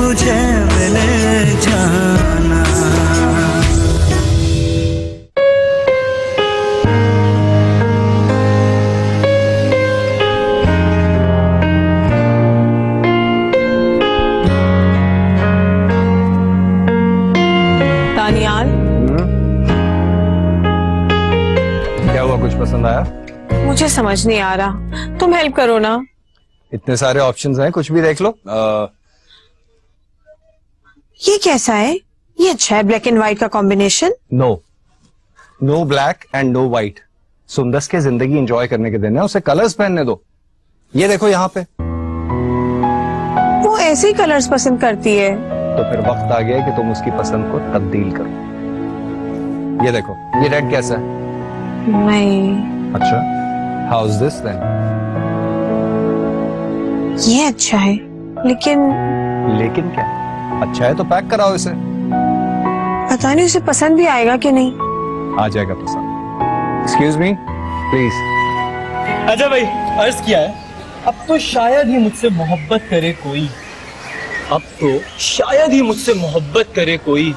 तुझे मिले जाना। दानियाल, क्या हुआ, कुछ पसंद आया? मुझे समझ नहीं आ रहा, तुम हेल्प करो ना। इतने सारे ऑप्शंस हैं, कुछ भी देख लो। ये कैसा है? ये अच्छा है, ब्लैक एंड व्हाइट का combination. No black and no white. Sundas के जिंदगी एंजॉय करने के दिन है, उसे कलर्स पहनने दो। ये देखो यहाँ पे, वो ऐसे ही कलर्स पसंद करती है। तो फिर वक्त आ गया है कि तुम उसकी पसंद को तब्दील करो। ये देखो, ये रेड कैसा है? नहीं, अच्छा, हाउ इज दिस देन? ये अच्छा है, लेकिन लेकिन क्या? अच्छा है तो पैक कराओ इसे। पता नहीं उसे पसंद भी आएगा कि नहीं। आ जाएगा पसंद। Excuse me please. अच्छा भाई, अर्ज किया है, अब तो शायद ही मुझसे मोहब्बत करे कोई, अब तो शायद ही मुझसे मोहब्बत करे कोई,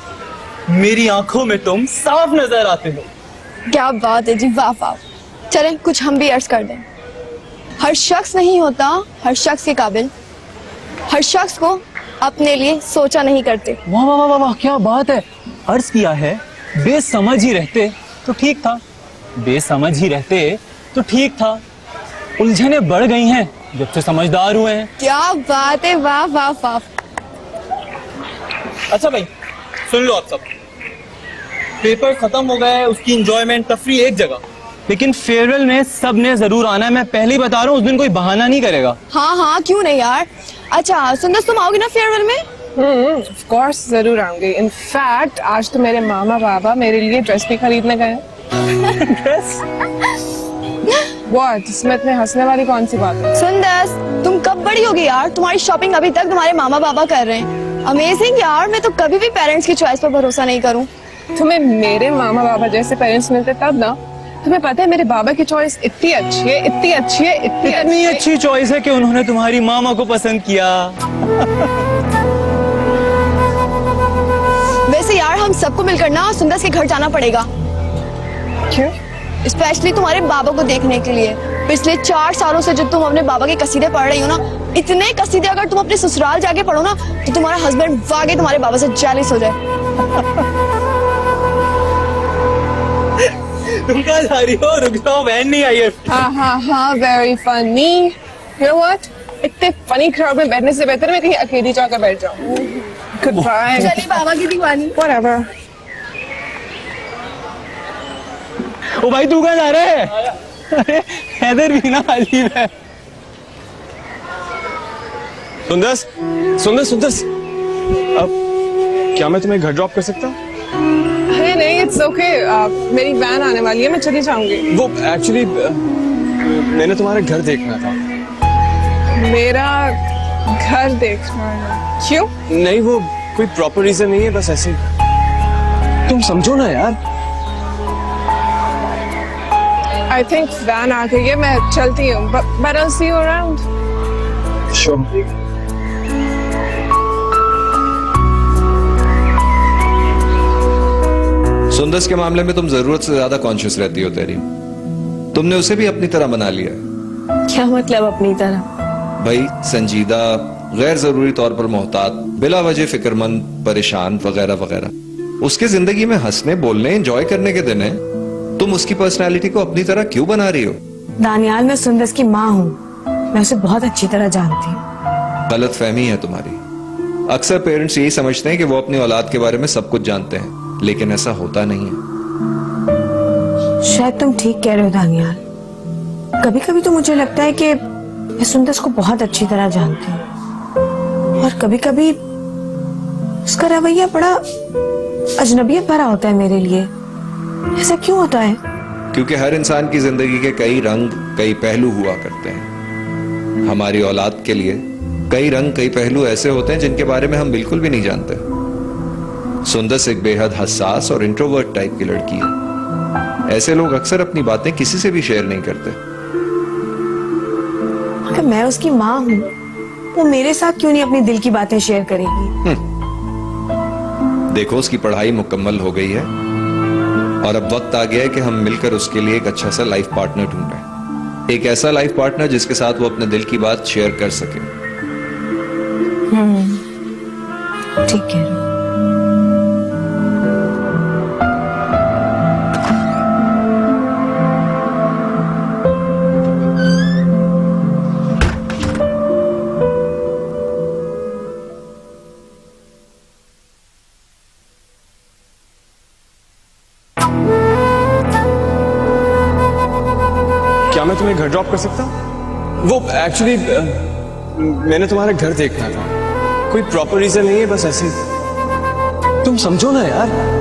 मेरी आंखों में तुम साफ नजर आते हो। क्या बात है जी, वाह वाह। चलें कुछ हम भी अर्ज कर दें। हर शख्स नहीं होता हर शख्स के काबिल, हर शख्स को अपने लिए सोचा नहीं करते। वाह वाह वाह वाह, क्या बात है। अर्ज किया है, बेसमझ ही रहते तो ठीक था, बेसमझ ही रहते तो ठीक था, उलझने बढ़ गई हैं जब से समझदार हुए हैं। क्या बात है, वाह वाह वाह। अच्छा भाई सुन लो आप सब, पेपर खत्म हो गया है, उसकी एंजॉयमेंट तफरी एक जगह, लेकिन फेयरवेल में सब ने जरूर आना है। मैं पहले ही बता रहा हूँ, उस दिन कोई बहाना नहीं करेगा। हाँ हाँ, क्यों नहीं यार। अच्छा सुंदर, तुम आओगे ना फेयरवेल में? ऑफ कोर्स जरूर आऊंगी। इनफैक्ट आज तो मेरे मामा बाबा मेरे लिए ड्रेस भी खरीदने गए। ड्रेस? व्हाट, इसमें इतने हंसने वाली कौन सी बात है? सुंदर तुम कब बड़ी होगी यार, तुम्हारी शॉपिंग अभी तक तुम्हारे मामा बाबा कर रहे हैं। अमेजिंग यार, मैं तो कभी भी पेरेंट्स की चॉइस पर भरोसा नहीं करूँ। तुम्हें मेरे मामा बाबा जैसे पेरेंट्स मिलते तब ना। तुम्हें पता है मेरे बाबा की चॉइस इतनी अच्छी है, इतनी अच्छी है, इतनी अच्छी चॉइस है कि उन्होंने तुम्हारी मामा को पसंद किया। वैसे यार हम सबको मिलकर ना सुंदर के घर जाना पड़ेगा। क्यों? स्पेशली तुम्हारे बाबा को देखने के लिए। पिछले 4 सालों से जो तुम अपने बाबा के कसीदे पढ़ रही हो ना, इतने कसीदे अगर तुम अपने ससुराल जाके पढ़ो ना, तो तुम्हारा हस्बैंड वाकई तुम्हारे बाबा से जेलस हो जाए। तुम कहाँ जा रही हो? रुक जाओ, वैन नहीं आई है। हाँ हाँ हाँ, very funny. You know what, इतने फनी क्राउड में बैठने से बेहतर मैं कहीं अकेली जाकर बैठ जाऊँ। Goodbye. चलिए बाबा की दीवानी। व्हाटएवर। ओ भाई तू कहाँ जा रहा है? अरे हैदर भी ना अजीब है। सुंदस, सुंदस, सुंदस, अब क्या मैं तुम्हें घर ड्रॉप कर सकता हूँ? अरे नहीं, इट्स ओके। मेरी वैन आने वाली है, मैं चली जाऊंगी। वो एक्चुअली मैंने तुम्हारा घर देखना था। मेरा घर देखना है? क्यों? नहीं, वो कोई प्रॉपर रीजन नहीं है, बस ऐसे ही। तुम समझो ना यार। आई थिंक वैन आ गई है, मैं चलती हूँ। But I will see you around. Sure. Sundas के मामले में तुम जरूरत से ज्यादा कॉन्शियस रहती हो तेरी। तुमने उसे भी अपनी तरह बना लिया। क्या मतलब अपनी तरह? भाई संजीदा, गैर जरूरी तौर पर मोहतात, बिला वजह फिक्रमंद, परेशान वगैरह वगैरह। उसकी जिंदगी में हंसने बोलने एंजॉय करने के दिन है, तुम उसकी पर्सनालिटी को अपनी तरह क्यों बना रही हो? दानियाल, मैं सुंदस की माँ हूँ, मैं उसे बहुत अच्छी तरह जानती हूँ। गलत फहमी है तुम्हारी। अक्सर पेरेंट्स यही समझते हैं कि वो अपनी औलाद के बारे में सब कुछ जानते हैं, लेकिन ऐसा होता नहीं है। शायद तुम ठीक कह रहे हो दानियाल। कभी कभी तो मुझे लगता है कि मैं सुंदस को बहुत अच्छी तरह जानती हूँ, और कभी कभी उसका रवैया बड़ा अजनबियत भरा होता है मेरे लिए। ऐसा क्यों होता है? क्योंकि हर इंसान की जिंदगी के कई रंग, कई पहलू हुआ करते हैं। हमारी औलाद के लिए कई रंग, कई पहलू ऐसे होते हैं जिनके बारे में हम बिल्कुल भी नहीं जानते। सुंदस एक बेहद हसास और इंट्रोवर्ट टाइप की लड़की है। ऐसे लोग अक्सर अपनी बातें किसी से भी शेयर नहीं करते। अगर मैं उसकी माँ हूँ वो मेरे साथ क्यों नहीं अपनी दिल की बातें शेयर करेगी? देखो, उसकी पढ़ाई मुकम्मल हो गई है और अब वक्त आ गया है कि हम मिलकर उसके लिए एक अच्छा सा लाइफ पार्टनर ढूंढें। एक ऐसा लाइफ पार्टनर जिसके साथ वो अपने दिल की बात शेयर कर सके। ठीक है। क्या मैं तुम्हें घर ड्रॉप कर सकता हूँ? वो एक्चुअली मैंने तुम्हारा घर देखना था, कोई प्रॉपर रीजन नहीं है, बस ऐसे ही। तुम समझो ना यार।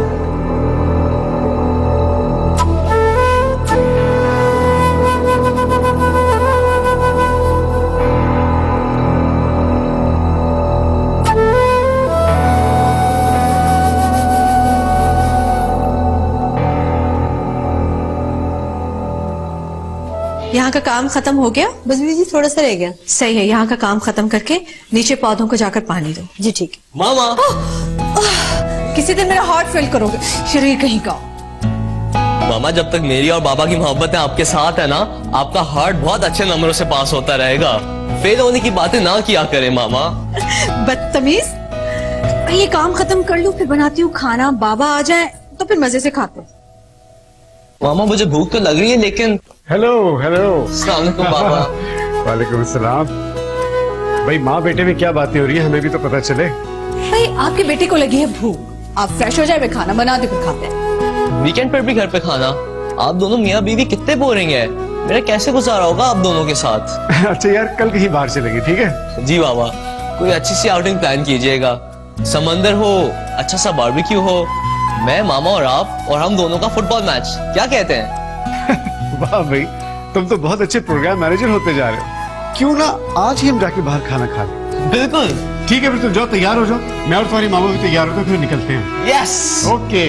यहाँ का काम खत्म हो गया? बस जी थोड़ा सा रह गया। सही है, यहाँ का काम खत्म करके नीचे पौधों को जाकर पानी दो। जी ठीक है। मामा, किसी दिन मेरा हार्ट फेल करोगे, शरीर कहीं का। मामा, जब तक मेरी और बाबा की मोहब्बत है आपके साथ है ना, आपका हार्ट बहुत अच्छे नंबरों से पास होता रहेगा। फेल होने की बातें ना किया करें मामा। बदतमीज। ये काम खत्म कर लूं, फिर बनाती हूँ खाना, बाबा आ जाए तो फिर मजे से खाते। मामा, मुझे भूख तो लग रही है लेकिन। Hello hello. अस्सलाम वालेकुम बाबा। वालेकुम सलाम। भाई माँ बेटे में क्या बातें हो रही है, हमें भी तो पता चले। भाई आपके बेटे को लगी है भूख, आप फ्रेश हो जाए, मैं खाना बना दे फिर खाते हैं। वीकेंड पर भी घर पे खाना। आप दोनों मियाँ बीवी कितने बोरिंग है, मेरा कैसे गुजारा होगा आप दोनों के साथ। अच्छा यार, कल कहीं बाहर चलेंगे, ठीक है? जी बाबा, कोई अच्छी सी आउटिंग प्लान कीजिएगा। समंदर हो, अच्छा सा बारबेक्यू हो, मैं, मामा और आप और हम दोनों का फुटबॉल मैच, क्या कहते हैं? वाह भाई, तुम तो बहुत अच्छे प्रोग्राम मैनेजर होते जा रहे हो। क्यों ना आज ही हम जाके बाहर खाना खा लें? बिल्कुल। ठीक है, फिर तुम जाओ, तैयार हो जाओ। मैं और तुम्हारी मामा भी तैयार होते हैं, फिर निकलते हैं। यस। ओके।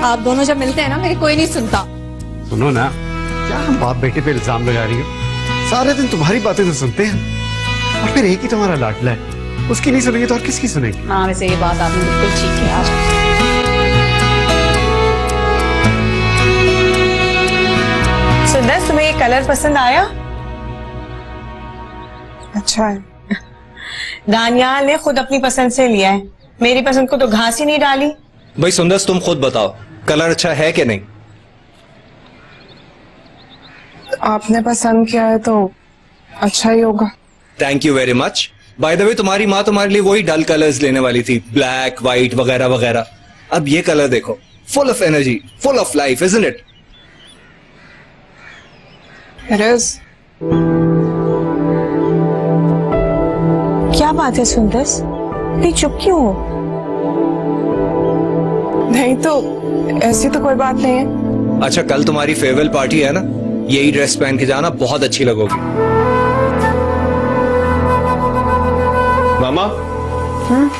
आप दोनों जब मिलते हैं ना, मेरी कोई नहीं सुनता। सुनो ना, क्या हम बाप बेटे पे इल्जाम लगा रही हो? सारे दिन तुम्हारी बातें तो सुनते हैं और फिर एक ही तुम्हारा लाडला है, उसकी नहीं सुनेंगे तो और किसकी सुनेंगे? हाँ, वैसे ये बात आपने बिल्कुल ठीक है। आज सुंदर, तुम्हें ये कलर पसंद आया? अच्छा है। दानियाल ने खुद अपनी पसंद से लिया है, मेरी पसंद को तो घास ही नहीं डाली। भाई सुंदर, तुम खुद बताओ कलर अच्छा है कि नहीं? आपने पसंद किया है तो अच्छा ही होगा। Thank you very much. By the way, तुम्हारी माँ तुम्हारे लिए वही डल कलर्स लेने वाली थी, ब्लैक, व्हाइट वगैरह वगैरह। अब ये कलर देखो, full of energy, full of life, isn't it? It is. क्या बात है सुंदर, नहीं चुप क्यों हो? नहीं तो ऐसी तो कोई बात नहीं है। अच्छा, कल तुम्हारी फेयरवेल पार्टी है ना, यही ड्रेस पहन के जाना, बहुत अच्छी लगोगी। मामा,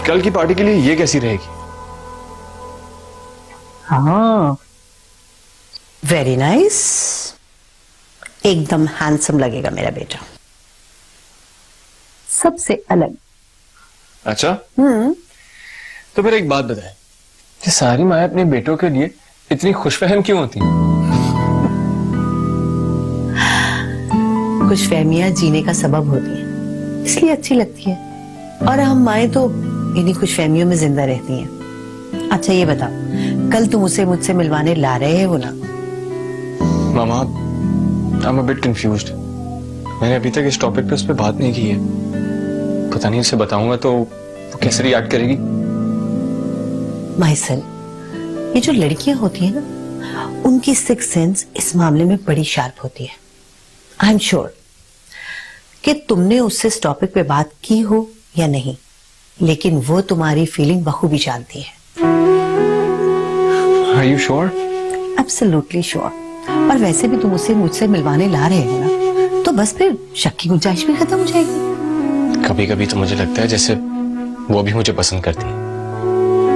कल की पार्टी के लिए ये कैसी रहेगी? हाँ, वेरी नाइस। एकदम हैंडसम लगेगा मेरा बेटा, सबसे अलग। अच्छा। तो फिर एक बात बताए, कि सारी माएँ अपने बेटों के लिए इतनी खुशफहम क्यों होती हैं? खुशफहमियां जीने का सबब होती हैं, इसलिए अच्छी लगती है। और हम माएँ तो इन्हीं खुशफहमियों में जिंदा रहती हैं। अच्छा ये बता, कल तुम उसे मुझसे मिलवाने ला रहे हो ना? मामा, I'm a bit confused. मैंने अभी तक इस टॉपिक पे उस पर बात नहीं की है। पता नहीं उसे बताऊंगा तो वो कैसे रिएक्ट करेगी। माय सन, ये जो लड़कियां होती हैं ना, उनकी सिक्स सेंस इस मामले में बड़ी शार्प होती है। आई एम श्योर कि तुमने उससे इस टॉपिक पे बात की हो या नहीं, लेकिन वो तुम्हारी फीलिंग बखूबी जानती है। Are you sure? Absolutely sure. और वैसे भी तुम उसे मुझसे मिलवाने ला रहे हो ना, तो बस फिर शक की गुंजाइश भी खत्म हो जाएगी। कभी कभी तो मुझे लगता है जैसे वो भी मुझे पसंद करती है,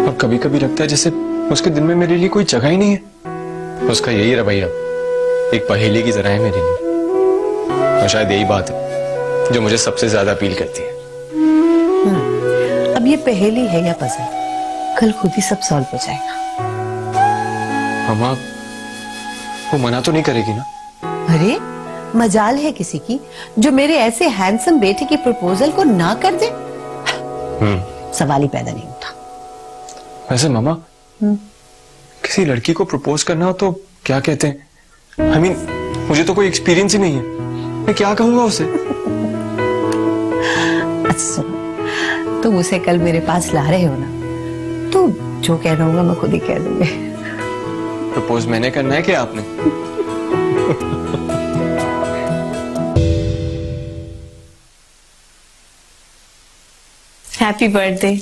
और कभी कभी लगता है जैसे उसके दिल में मेरे लिए कोई जगह ही नहीं है। उसका यही रवैया एक पहेली की तरह है मेरे लिए, और शायद यही बात है जो मुझे सबसे ज्यादा अपील करती है। अब ये पहेली है या पजल, कल खुद ही सब सॉल्व हो जाएगा। मामा वो मना तो नहीं करेगी ना? अरे मजाल है किसी की जो मेरे ऐसे हैंडसम बेटे की प्रपोजल को ना कर दे। सवाल ही पैदा नहीं होता। वैसे मामा किसी लड़की को प्रपोज करना हो तो क्या कहते हैं? I mean, मुझे तो कोई एक्सपीरियंस ही नहीं है, मैं क्या कहूंगा उसे? अच्छा तुम उसे कल मेरे पास ला रहे हो ना, तो जो कहना होगा मैं खुद ही कह दूंगी। प्रपोज मैंने करना है कि आपने? Happy birthday.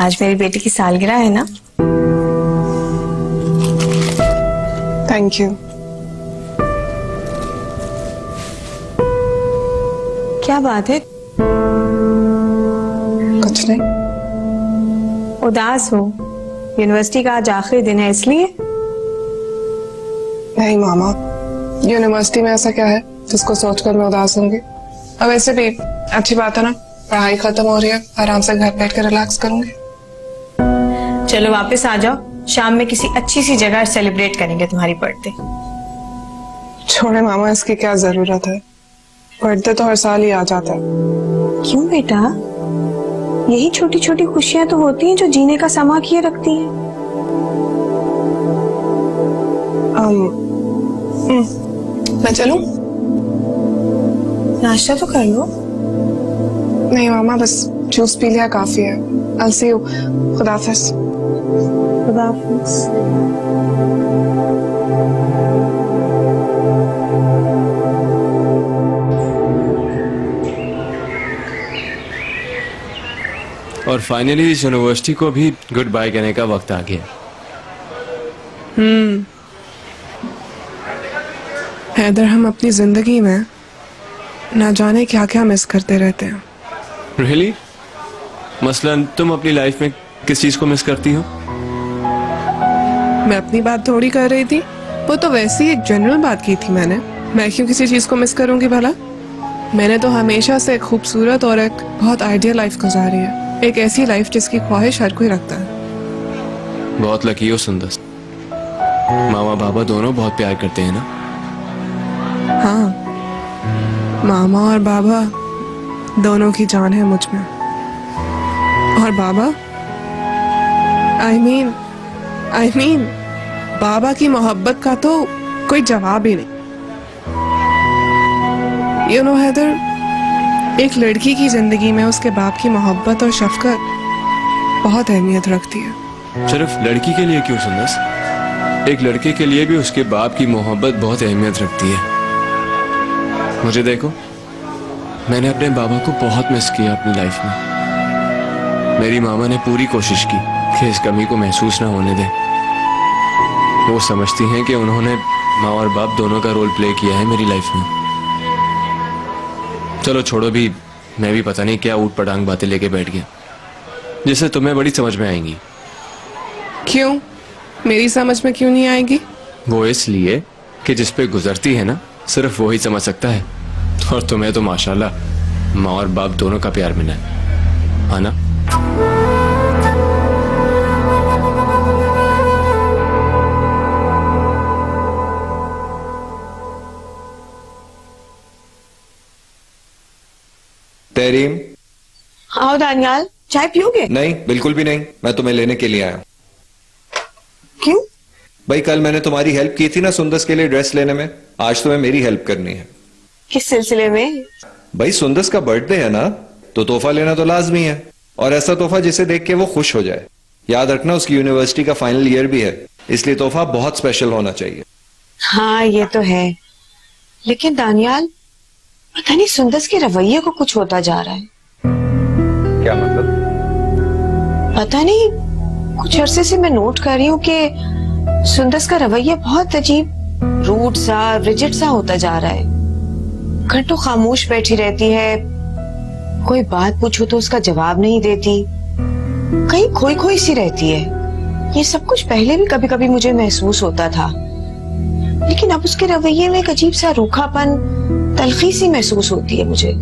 आज मेरी बेटी की सालगिरह है ना। Thank you. क्या बात है? कुछ नहीं। उदास हो? यूनिवर्सिटी का आज आखिरी दिन है इसलिए? नहीं मामा, यूनिवर्सिटी में ऐसा क्या है जिसको सोचकर मैं उदास होंगी। अब वैसे भी अच्छी बात है ना, पढ़ाई खत्म हो रही है, आराम से घर बैठ कर रिलैक्स करूंगी। चलो वापस आ जाओ, शाम में किसी अच्छी सी जगह सेलिब्रेट करेंगे तुम्हारी बर्थडे। छोड़े मामा, इसकी क्या जरूरत है, बर्थडे तो हर साल ही आ जाता है। क्यों बेटा, यही छोटी छोटी खुशियां तो होती हैं जो जीने का समा किए रखती हैं। मैं चलूं? नाश्ता तो कर लो। नहीं मामा, बस जूस पी लिया काफी है। I'll see you. खुदा हाफिज। खुदा हाफिज। और फाइनली इस यूनिवर्सिटी को भी गुड बाय कहने का वक्त आ गया। हैदर, हम अपनी जिंदगी में ना जाने क्या क्या मिस करते रहते हैं। Really? मसलन तुम अपनी लाइफ में किस चीज को मिस करती हो? मैं अपनी बात थोड़ी कर रही थी, वो तो वैसे ही एक जनरल बात की थी मैंने। मैं क्यों किसी चीज को मिस करूंगी भला? मैंने तो हमेशा से एक खूबसूरत और एक बहुत आइडियल लाइफ गुजारी है, एक ऐसी लाइफ जिसकी ख्वाहिश हर कोई रखता है। बहुत लकी हो सुंदर। मामा बाबा दोनों बहुत प्यार करते हैं ना? हाँ, मामा और बाबा दोनों की जान है मुझ में। और बाबा I mean, बाबा की मोहब्बत का तो कोई जवाब ही नहीं। You know हैदर, एक लड़की की जिंदगी में उसके बाप की मोहब्बत और शफकत बहुत अहमियत रखती है। सिर्फ लड़की के लिए क्यों सुंदर, एक लड़के के लिए भी उसके बाप की मोहब्बत बहुत अहमियत रखती है। मुझे देखो, मैंने अपने बाबा को बहुत मिस किया अपनी लाइफ में। मेरी मामा ने पूरी कोशिश की कि इस कमी को महसूस ना होने दें। वो समझती हैं कि उन्होंने माँ और बाप दोनों का रोल प्ले किया है मेरी लाइफ में। चलो छोड़ो भी, मैं भी पता नहीं क्या ऊट पटांग बातें लेके बैठ गया, जिससे तुम्हें बड़ी समझ में आएंगी। क्यों? मेरी समझ में क्यों नहीं आएगी? वो इसलिए कि जिस पे गुजरती है ना, सिर्फ वो ही समझ सकता है। और तुम्हें तो माशाल्लाह माँ और बाप दोनों का प्यार मिला है ना? तहरीम, आओ दानियाल, चाय पियोगे? नहीं बिल्कुल भी नहीं, मैं तुम्हें लेने के लिए आया हूं। क्यों? भाई कल मैंने तुम्हारी हेल्प की थी ना सुंदस के लिए ड्रेस लेने में, आज तुम्हें मेरी हेल्प करनी है। किस सिलसिले में? भाई सुंदस का बर्थडे है ना, तो तोहफा लेना तो लाजमी है, और ऐसा तोहफा जिसे देख के वो खुश हो जाए। याद रखना उसकी यूनिवर्सिटी का फाइनल ईयर भी है, इसलिए तोहफा बहुत स्पेशल होना चाहिए। हाँ ये तो है, लेकिन दानियाल पता नहीं सुंदस के रवैये को कुछ होता जा रहा है। क्या मतलब? पता नहीं, कुछ अरसे से मैं नोट कर रही हूँ कि सुंदस का रवैया बहुत अजीब, रूड सा, रिजिड सा होता जा रहा है। घंटों खामोश बैठी रहती है, कोई बात पूछो तो उसका जवाब नहीं देती, कहीं खोई खोई सी रहती है। ये सब कुछ पहले भी कभी कभी मुझे महसूस होता था, लेकिन अब उसके रवैये में एक अजीब सा रूखापन, तलखी सी महसूस होती है मुझे।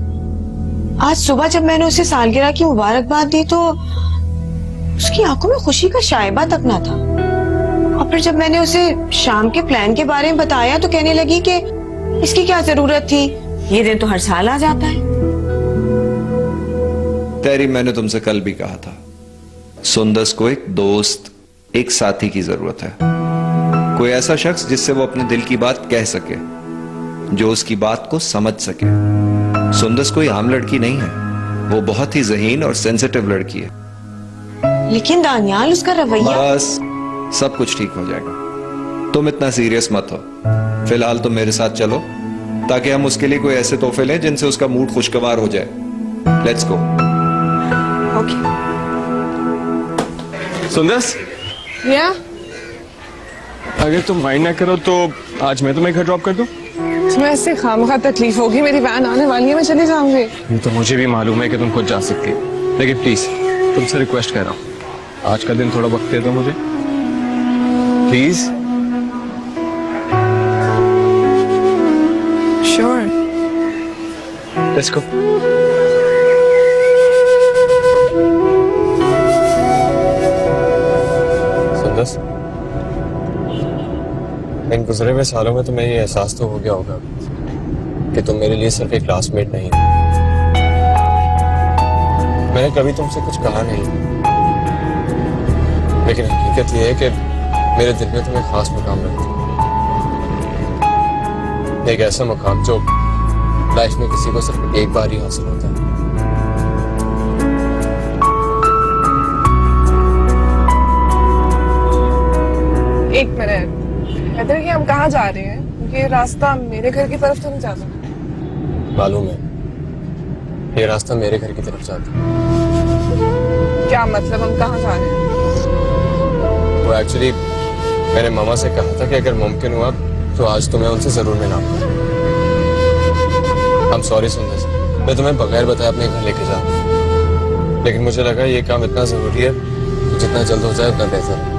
आज सुबह जब मैंने उसे सालगिरह की मुबारकबाद दी तो उसकी आंखों में खुशी का शायबा तक ना था। और फिर जब मैंने उसे शाम के प्लान के बारे में बताया तो कहने लगी कि इसकी क्या जरूरत थी, ये दिन तो हर साल आ जाता है। तेरी, मैंने तुमसे कल भी कहा था, सुंदस को एक दोस्त, एक साथी की जरूरत है। कोई ऐसा शख्स जिससे वो अपने दिल की बात कह सके, जो उसकी बात को समझ सके। सुंदस कोई आम लड़की नहीं है, वो बहुत ही ज़हीन और सेंसिटिव लड़की है। लेकिन दानियाल, उसका रवैया। बस सब कुछ ठीक हो जाएगा, तुम इतना सीरियस मत हो। फिलहाल तुम मेरे साथ चलो ताकि हम उसके लिए कोई ऐसे तोहफे लें जिनसे उसका मूड खुशगवार हो जाए। Let's go. ओके। सुंदस, या अगर तुम माइंड ना करो तो आज मैं तुम्हें घर ड्रॉप कर दूं? तुम्हें इससे खामखा तकलीफ होगी, मेरी वैन आने वाली है, मैं चली जाऊंगी। तो मुझे भी मालूम है कि तुम खुद जा सकती हो, लेकिन प्लीज तुमसे रिक्वेस्ट कर रहा हूँ, आज का दिन थोड़ा वक्त दे दो मुझे, please. Sure. Let's go. Sundas, इन गुजरे हुए सालों में तुम्हें ये एहसास तो हो गया होगा कि तुम मेरे लिए सिर्फ एक क्लासमेट नहीं। मैंने कभी तुमसे कुछ कहा नहीं, लेकिन हकीकत ये है कि मेरे दिल में तुम्हें खास मुकाम रखती है। एक ऐसा मुकाम जो लाइफ में किसी को सिर्फ एक बार ही हासिल होता है। एक मिनट, हैदर, कि हम कहाँ जा रहे हैं? क्योंकि ये रास्ता मेरे घर की तरफ तो नहीं जाता। मालूम है, ये रास्ता मेरे घर की तरफ जाता है। क्या मतलब, हम कहाँ जा रहे हैं? वो एक्चुअली मैंने मामा से कहा था कि अगर मुमकिन हुआ तो आज तुम्हें उनसे जरूर मिलना। I'm sorry सुंदस, मैं तुम्हें बगैर बताए अपने घर लेके जा, लेकिन मुझे लगा ये काम इतना जरूरी है, तो जितना जल्द हो जाए उतना बेहतर है।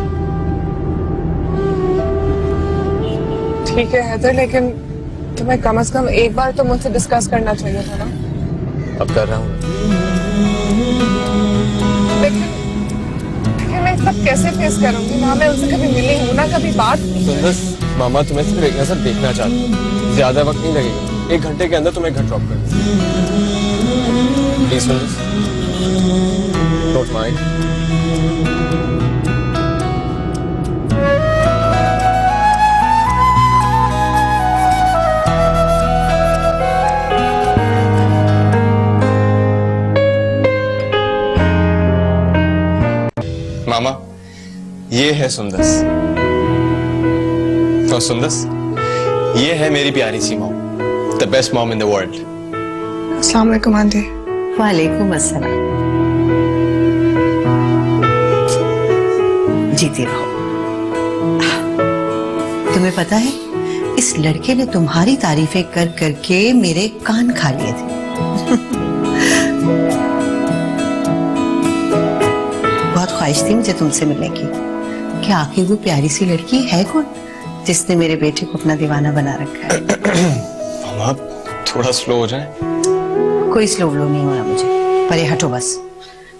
ठीक है हैदर, लेकिन तुम्हें कम से कम एक बार तो मुझसे डिस्कस करना चाहिए था ना। अब कर रहा हूँ। लेकिन मैं सब कैसे फेस करूंगी? ना मैं उनसे कभी मिली हूँ, ना कभी बात की। सुंदस, मामा तुम्हें सिर्फ एक नजर देखना चाहते हैं, ज्यादा वक्त नहीं लगेगा, 1 घंटे के अंदर तुम्हें घर ड्रॉप कर दूंगा। Please Sundas, don't mind. मामा, ये है सुंदस, और सुंदस ये है मेरी प्यारी सी mom, the best mom in the world. अस्सलाम वालेकुम आंटी। वालेकुम अस्सलाम। जीती रहो। तुम्हें पता है, इस लड़के ने तुम्हारी तारीफें कर करके मेरे कान खा लिए थे। बहुत ख्वाहिश थी मुझे तुमसे मिलने की कि आखिर वो प्यारी सी लड़की है कौन जिसने मेरे बेटे को अपना दीवाना बना रखा है। मामा, थोड़ा स्लो हो जाए। कोई स्लो नहीं होना मुझे, पर ये हटो बस।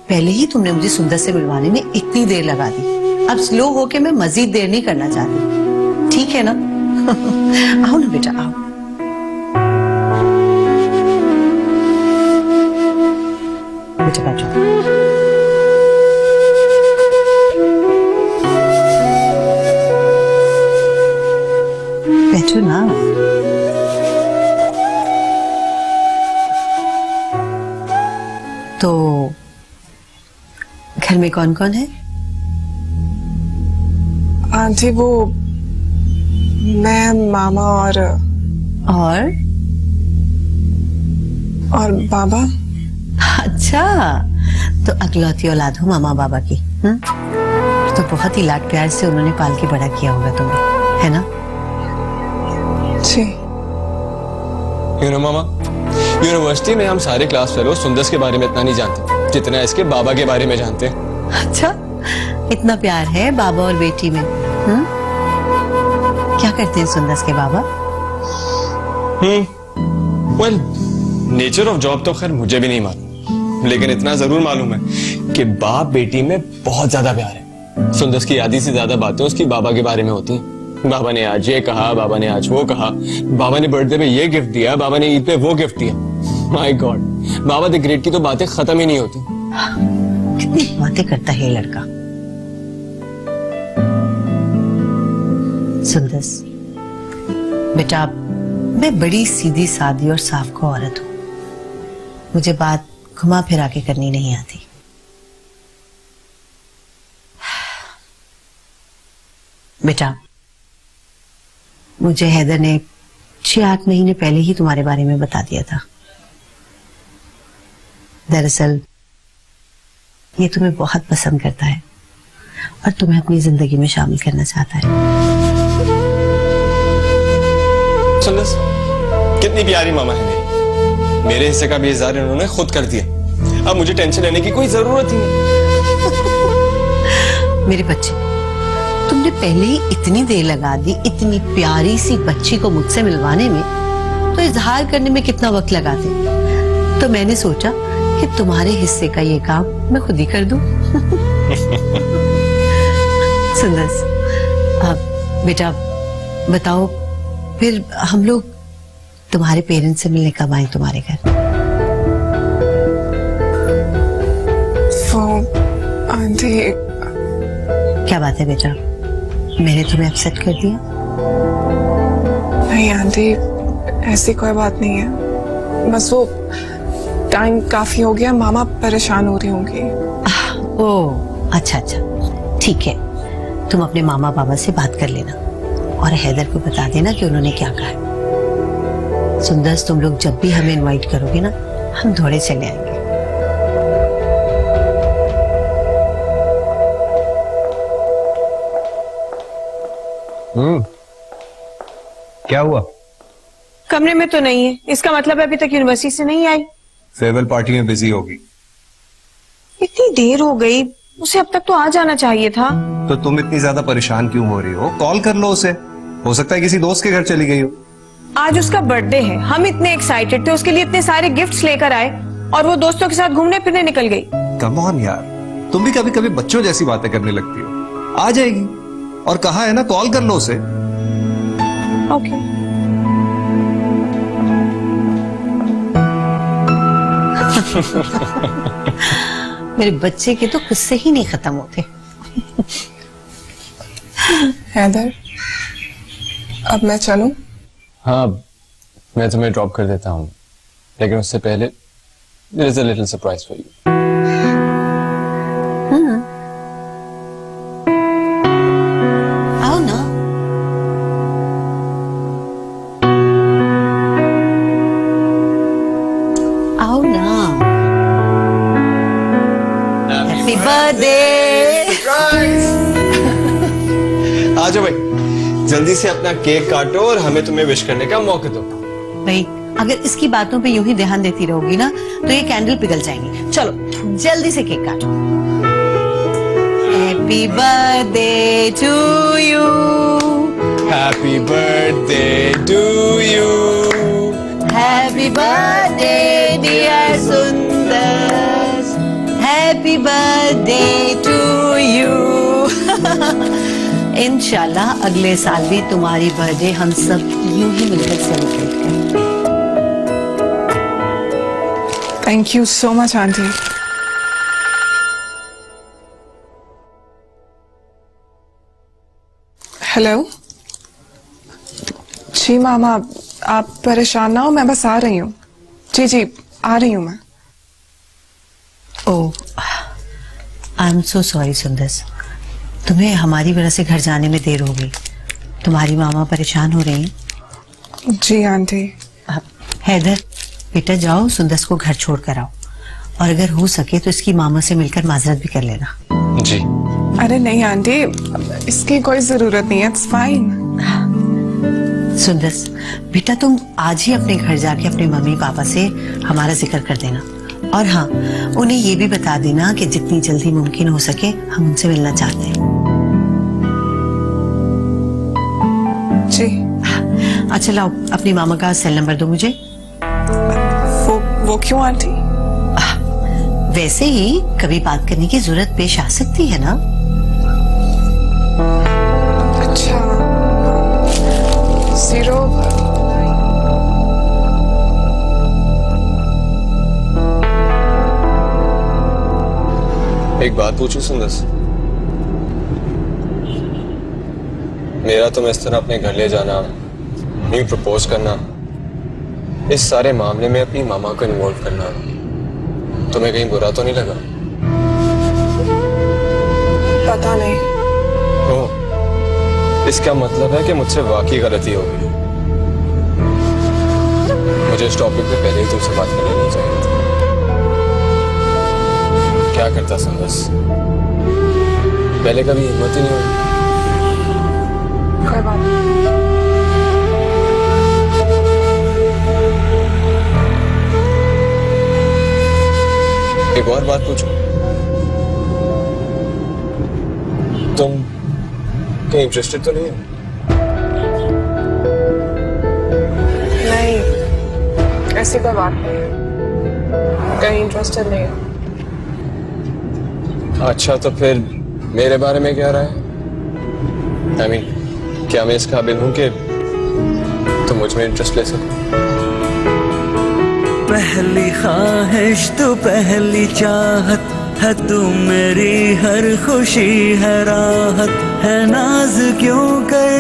पहले ही तुमने मुझे सुंदर से मिलवाने में इतनी देर लगा दी, अब स्लो होके मैं मजीद देर नहीं करना चाहती, ठीक है ना? आओ ना बेटा, आओ। बेटा बैठो। बैठो ना। तो घर में कौन कौन है? आंटी, वो मैं, मामा और बाबा। अच्छा, तो अकलौती औलाद हो मामा बाबा की। तो बहुत ही लाड प्यार से उन्होंने पाल के बड़ा किया होगा तुम्हें, है ना? जी। You know, मामा, यूनिवर्सिटी में हम सारे क्लास फेलो सुंदस के बारे में इतना नहीं जानते जितना इसके बाबा के बारे में जानते हैं। अच्छा, इतना प्यार है बाबा और बेटी में? क्या करते हैं सुंदस के बाबा? वेल, नेचर ऑफ जॉब तो खैर मुझे भी नहीं मालूम, लेकिन इतना जरूर मालूम है कि बाप बेटी में बहुत ज्यादा प्यार है। सुंदर की आधी से ज्यादा बातें उसकी बाबा के बारे में होती हैं। बाबा ने आज ये कहा, बाबा ने आज वो कहा, बाबा ने बर्थडे पे ये गिफ्ट दिया, बाबा ने ईद पे वो गिफ्ट दिया। My God, Baba the great की तो बातें खत्म ही नहीं होती। कितनी बातें करता है ये लड़का। सुंदर बेटा, मैं बड़ी सीधी सादी और साफ को औरत हूं, मुझे बात घुमा फिरा के करनी नहीं आती। बेटा, मुझे हैदर ने 6-8 महीने पहले ही तुम्हारे बारे में बता दिया था। दरअसल ये तुम्हें बहुत पसंद करता है और तुम्हें अपनी जिंदगी में शामिल करना चाहता है। सुंदर, कितनी प्यारी मामा है मेरे हिस्से का भी इज़हार इन्होंने खुद कर दिया। अब मुझे टेंशन लेने की कोई जरूरत ही नहीं। मेरे बच्चे, तुमने पहले ही इतनी देर लगा दी इतनी प्यारी सी बच्ची को मुझसे मिलवाने में, तो इजहार करने में कितना वक्त लगाते। तो मैंने सोचा कि तुम्हारे हिस्से का ये काम मैं खुद ही कर दूं। सुंदर, अब बेटा बताओ, फिर हम लोग तुम्हारे पेरेंट्स से मिलने कब आए तुम्हारे घर? आंटी, क्या बात है बेटा, मैंने तुम्हें अपसेट कर दिया? नहीं आंटी, ऐसी कोई बात नहीं है, बस वो टाइम काफी हो गया, मामा परेशान हो रही होंगी। ओह अच्छा अच्छा, ठीक है, तुम अपने मामा बाबा से बात कर लेना और हैदर को बता देना कि उन्होंने क्या कहा है। सुंदर, तुम लोग जब भी हमें इनवाइट करोगे ना, हम दौड़े चले आएंगे। क्या हुआ? कमरे में तो नहीं है, इसका मतलब अभी तक यूनिवर्सिटी से नहीं आई। फेयरवेल पार्टी में बिजी होगी। इतनी देर हो गई, उसे अब तक तो आ जाना चाहिए था। तो तुम इतनी ज्यादा परेशान क्यों हो रही हो? कॉल कर लो उसे, हो सकता है किसी दोस्त के घर चली गई हो। आज उसका बर्थडे है, हम इतने एक्साइटेड थे, उसके लिए इतने सारे गिफ्ट्स लेकर आए और वो दोस्तों के साथ घूमने फिरने निकल गई। कम ऑन यार, तुम भी कभी कभी बच्चों जैसी बातें करने लगती हो। आ जाएगी, और कहा है ना, कॉल कर लो उसे। ओके। मेरे बच्चे के तो किस्से ही नहीं खत्म होते। हैदर, अब मैं चलूं? हाँ, मैं तुम्हें ड्रॉप कर देता हूँ, लेकिन उससे पहले there is a little surprise for you. आओ ना। आओ ना। Happy birthday. आ जाओ भाई, जल्दी से अपना केक काटो और हमें तुम्हें विश करने का मौका दो। भाई, अगर इसकी बातों पे यूं ही ध्यान देती रहोगी ना, तो ये कैंडल पिघल जाएंगी। चलो जल्दी से केक काटो। Happy birthday to you. Happy birthday to you. Happy birthday dear Sundar. Happy birthday to you. इंशाल्लाह अगले साल भी तुम्हारी बर्थडे हम सब यूं ही मिलकर सेलिब्रेट करेंगे। Thank you so much aunty. Hello जी मामा, आप परेशान ना हो, मैं बस आ रही हूँ। जी जी, आ रही हूँ मैं। ओह, आई एम सो सॉरी सुंदर, तुम्हें हमारी वजह से घर जाने में देर हो गई। तुम्हारी मामा परेशान हो रही हैं। जी आंटी। हैदर, बेटा जाओ सुंदर को घर छोड़ कर आओ, और अगर हो सके तो इसकी मामा से मिलकर माजरत भी कर लेना। जी। अरे नहीं आंटी, इसकी कोई जरूरत नहीं है, इट्स फाइन। सुंदर बेटा, तुम आज ही अपने घर जाके अपने मम्मी पापा से हमारा जिक्र कर देना, और हाँ, उन्हें ये भी बता देना कि जितनी जल्दी मुमकिन हो सके हम उनसे मिलना चाहते हैं। जी। अच्छा लाओ, अपनी मामा का सेल नंबर दो मुझे। 4 वो क्यों आंटी? वैसे ही कभी बात करने की जरूरत पेश आ सकती है ना। अच्छा, जीरो। एक बात पूछूं सुंदस? मेरा तुम्हें इस तरह अपने घर ले जाना, न्यू प्रपोज करना, इस सारे मामले में अपनी मामा को इन्वॉल्व करना, तुम्हें कहीं बुरा तो नहीं लगा? पता नहीं। ओह, इसका मतलब है कि मुझसे वाकई गलती हो गई। मुझे इस टॉपिक पे पहले ही तुमसे बात कर लेनी चाहिए थी। क्या करता सुंदस, पहले कभी हिम्मत ही नहीं हुई। कोई बात नहीं। एक और बात पूछूं? तुम कहीं इंटरेस्टेड तो नहीं हो? नहीं, ऐसी कोई बात नहीं है। कहीं इंटरेस्टेड नहीं है। अच्छा, तो फिर मेरे बारे में क्या रहा है? I mean, क्या मैं इस काबिल हूं कि तुम मुझ में इंटरेस्ट ले सको? पहली ख्वाहिश तो पहली चाहत है, तू मेरी हर खुशी है राहत है, नाज क्यों कर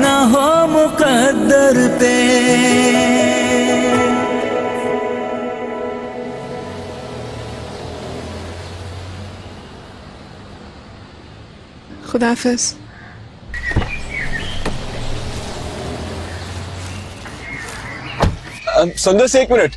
ना हो मुकद्दर पे। खुदाफिज। सुंदर से एक मिनट।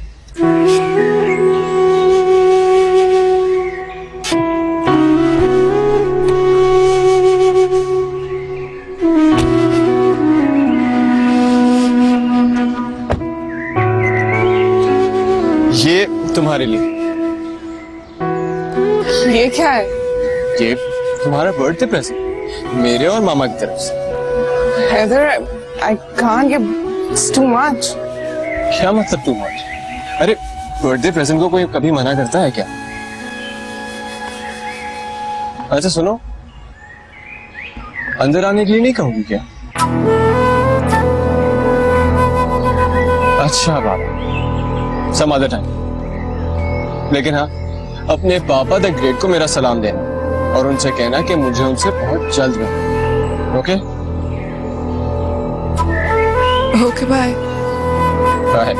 ये तुम्हारे लिए। ये क्या है? ये तुम्हारा बर्थडे प्रेजेंट मेरे और मामा की तरफ से। Haider, I can't give, it's too much. क्या मतलब टू मच? अरे बर्थडे प्रेजेंट को कोई कभी मना करता है क्या? अच्छा सुनो, अंदर आने के लिए नहीं कहूंगी क्या? अच्छा बाबा, सम अदर टाइम। लेकिन हाँ, अपने पापा द ग्रेट को मेरा सलाम देना और उनसे कहना कि मुझे उनसे बहुत जल्द मिलना। Okay? Okay, bye. Bye.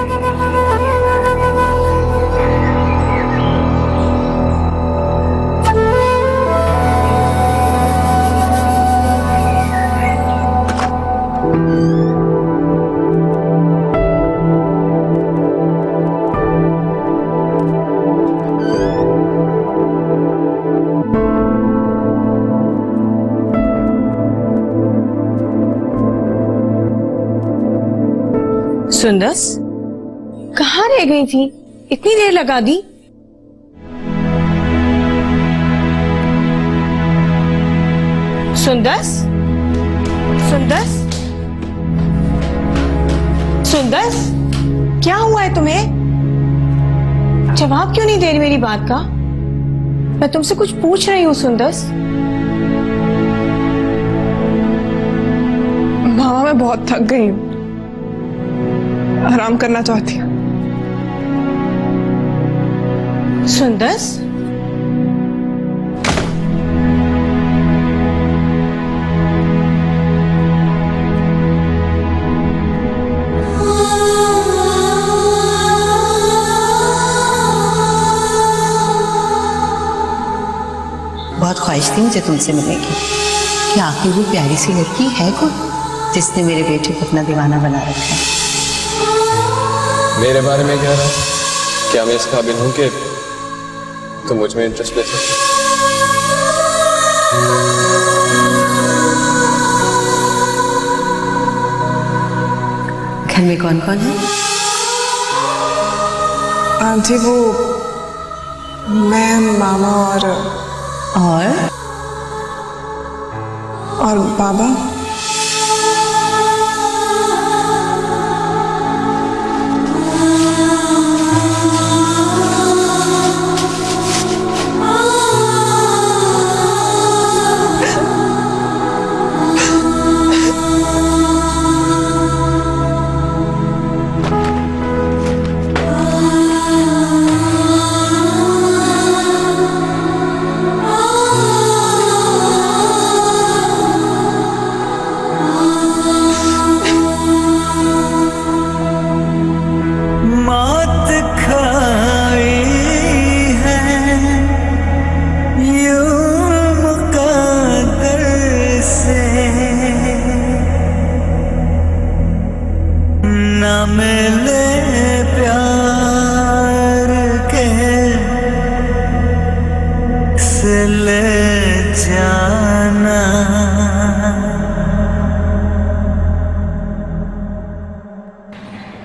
Sundas, कहाँ रह गई थी? इतनी देर लगा दी। सुंदस, सुंदस, सुंदस, क्या हुआ है तुम्हें? जवाब क्यों नहीं दे रही मेरी बात का? मैं तुमसे कुछ पूछ रही हूँ सुंदस। मामा, मैं बहुत थक गई हूँ, आराम करना चाहती हूँ। सुंदस, बहुत ख्वाहिश थी मुझे तुमसे मिलने की कि आखिर वो प्यारी सी लड़की है कौन जिसने मेरे बेटे को अपना दीवाना बना रखा है। मेरे बारे में क्या रहा? क्या मैं इस काबिल हूं कि तुम मुझ में इंटरेस्ट ले सको? घर में कौन कौन है? आंटी, वो मैं, मामा और बाबा।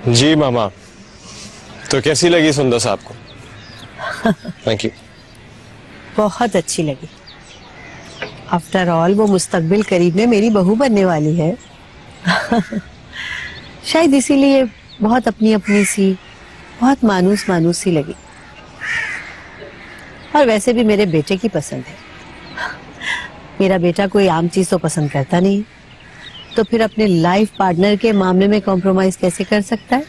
जी मामा, तो कैसी लगी सुंदस आपको? Thank you. बहुत अच्छी लगी। आफ्टर ऑल वो मुस्तकबिल करीब में मेरी बहू बनने वाली है। शायद इसीलिए बहुत अपनी अपनी सी, बहुत मानूस मानूस सी लगी। और वैसे भी मेरे बेटे की पसंद है। मेरा बेटा कोई आम चीज तो पसंद करता नहीं, तो फिर अपने लाइफ पार्टनर के मामले में कॉम्प्रोमाइज कैसे कर सकता है?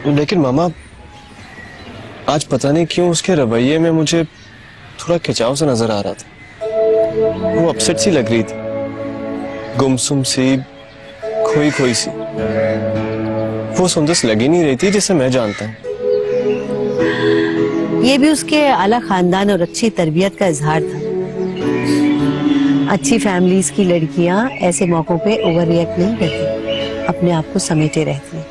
लेकिन मामा, आज पता नहीं क्यों उसके रवैये में मुझे थोड़ा खिंचाव सा नजर आ रहा था। वो अपसेट सी लग रही थी, गुमसुम सी, खोई खोई सी। वो सुंदस लगी नहीं रही थी जिसे मैं जानता हूँ। ये भी उसके आला खानदान और अच्छी तरबियत का इजहार था। अच्छी फैमिलीज की लड़कियां ऐसे मौकों पे ओवर रिएक्ट नहीं करती, अपने आप को समेटे रहती हैं।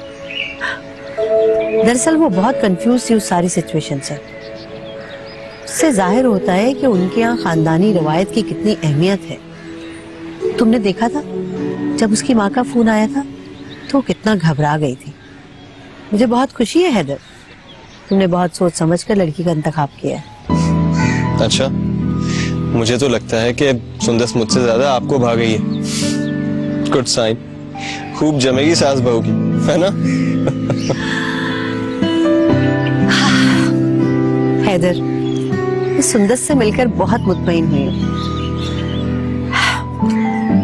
दरअसल वो बहुत कंफ्यूज थी उस सारी सिचुएशन से। उससे जाहिर होता है कि उनके यहाँ खानदानी रवायत की कितनी अहमियत है। तुमने देखा था जब उसकी माँ का फोन आया था तो वो कितना घबरा गई थी। मुझे बहुत खुशी है हैदर, तुमने बहुत सोच समझ कर लड़की का इंतखाब किया है। अच्छा, मुझे तो लगता है कि सुंदस मुझसे ज्यादा आपको भाग गई है। गुड साइन, खूब जमेगी सास बहू की, है ना? हैदर, मैं सुंदस से मिलकर बहुत मुतमईन हुई हूँ।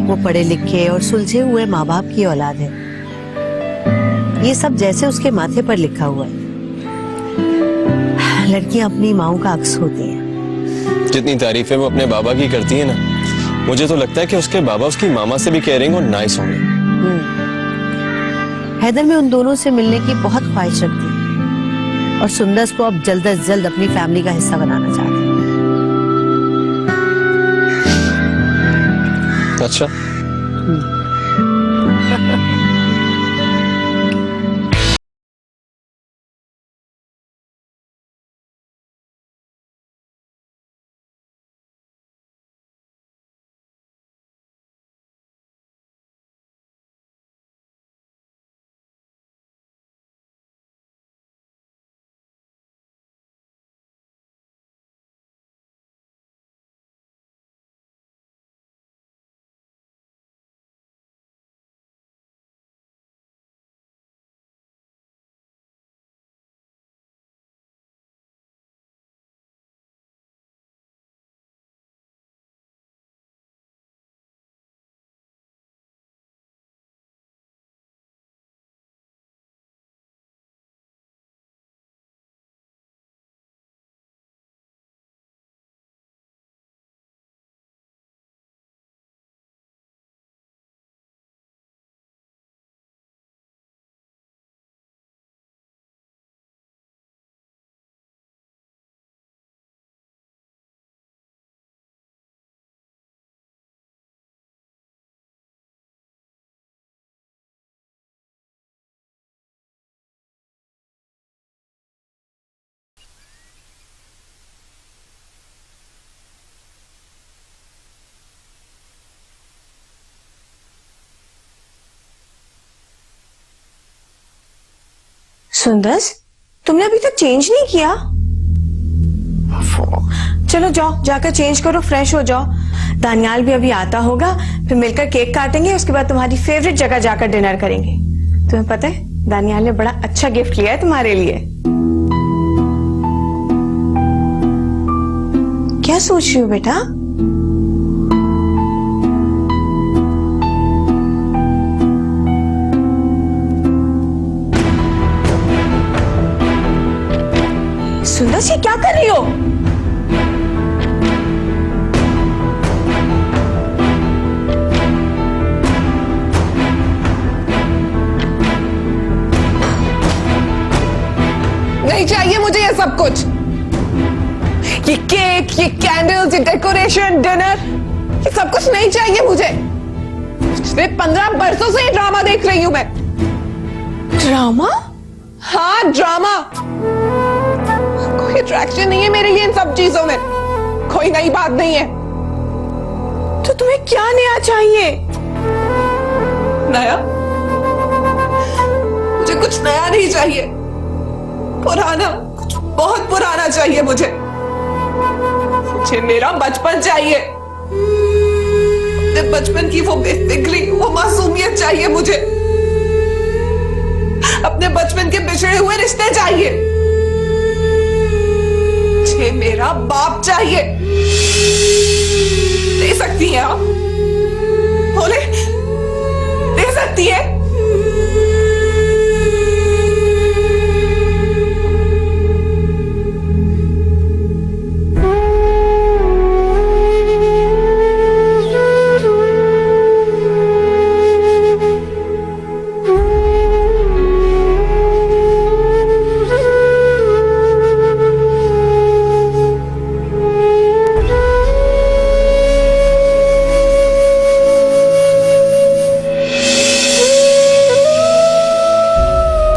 वो पढ़े लिखे और सुलझे हुए माँ बाप की औलाद है। ये सब जैसे उसके माथे पर लिखा हुआ है। लड़कियां अपनी माओं का अक्स होती हैं। जितनी तारीफें वो अपने बाबा की करती है ना, मुझे तो लगता है कि उसके बाबा उसकी मामा से भी केयरिंग और नाइस होंगे। हैदर में उन दोनों से मिलने की बहुत ख्वाहिश रखती है और सुंदस को अब जल्द अज जल्द अपनी फैमिली का हिस्सा बनाना चाहती है। अच्छा। सुंदस, तुमने अभी तक चेंज नहीं किया? चलो जाओ, जाकर चेंज करो, फ्रेश हो जाओ। दानियाल भी अभी आता होगा, फिर मिलकर केक काटेंगे, उसके बाद तुम्हारी फेवरेट जगह जाकर डिनर करेंगे। तुम्हें पता है दानियाल ने बड़ा अच्छा गिफ्ट लिया है तुम्हारे लिए। क्या सोच रही हो बेटा? सुंदर, ये क्या कर रही हो? नहीं चाहिए मुझे ये सब कुछ। ये केक, ये कैंडल्स, ये डेकोरेशन, डिनर, ये सब कुछ नहीं चाहिए मुझे। पिछले 15 बरसों से ये ड्रामा देख रही हूं मैं। ड्रामा? हाँ, ड्रामा। कोई अट्रैक्शन नहीं है मेरे लिए इन सब चीजों में, कोई नई बात नहीं है। तो तुम्हें क्या नया चाहिए? नया? मुझे कुछ नया नहीं चाहिए, पुराना, कुछ बहुत पुराना चाहिए मुझे मेरा बचपन चाहिए। अपने बचपन की वो बेफिक्री, वो मासूमियत चाहिए मुझे। अपने बचपन के बिछड़े हुए रिश्ते चाहिए। मुझे मेरा बाप चाहिए। दे सकती हैं आप? बोले, दे सकती है?